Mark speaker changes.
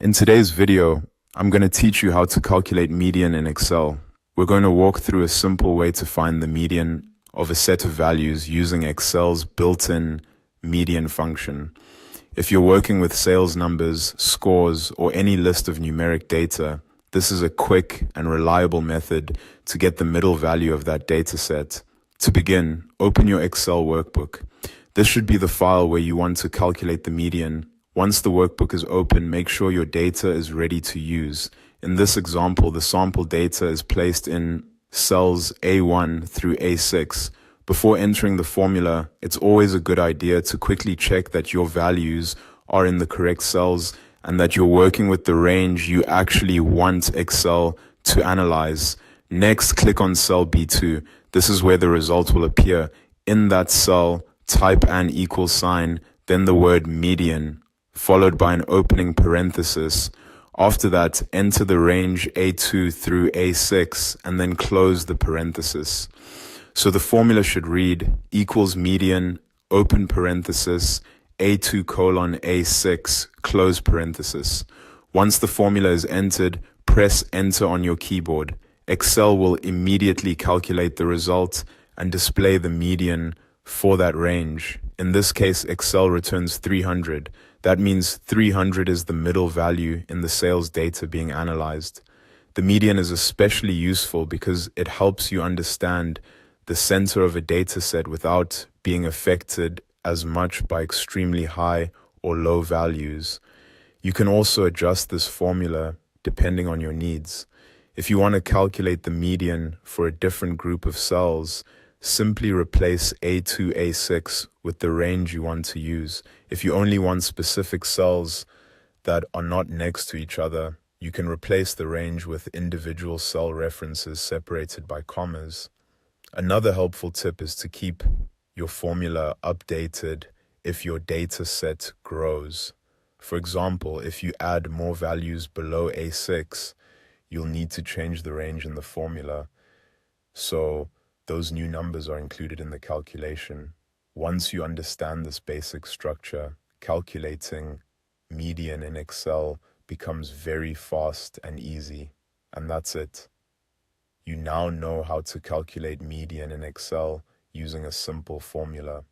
Speaker 1: In today's video, I'm going to teach you how to calculate median in Excel. We're going to walk through a simple way to find the median of a set of values using Excel's built-in median function. If you're working with sales numbers, scores, or any list of numeric data, this is a quick and reliable method to get the middle value of that data set. To begin, open your Excel workbook. This should be the file where you want to calculate the median. Once the workbook is open, make sure your data is ready to use. In this example, the sample data is placed in cells A1 through A6. Before entering the formula, it's always a good idea to quickly check that your values are in the correct cells and that you're working with the range you actually want Excel to analyze. Next, click on cell B2. This is where the result will appear. In that cell, type an equal sign, then the word median, followed by an opening parenthesis. After that, enter the range A2 through A6 and then close the parenthesis. So the formula should read equals median, open parenthesis, A2 colon A6, close parenthesis. Once the formula is entered, press enter on your keyboard. Excel will immediately calculate the result and display the median for that range. In this case, Excel returns 300. That means 300 is the middle value in the sales data being analyzed. The median is especially useful because it helps you understand the center of a data set without being affected as much by extremely high or low values. You can also adjust this formula depending on your needs. If you want to calculate the median for a different group of cells, simply replace A2, A6 with the range you want to use. If you only want specific cells that are not next to each other, you can replace the range with individual cell references separated by commas. Another helpful tip is to keep your formula updated if your data set grows. For example, if you add more values below A6, you'll need to change the range in the formula. So those new numbers are included in the calculation. Once you understand this basic structure, calculating median in Excel becomes very fast and easy. And that's it. You now know how to calculate median in Excel using a simple formula.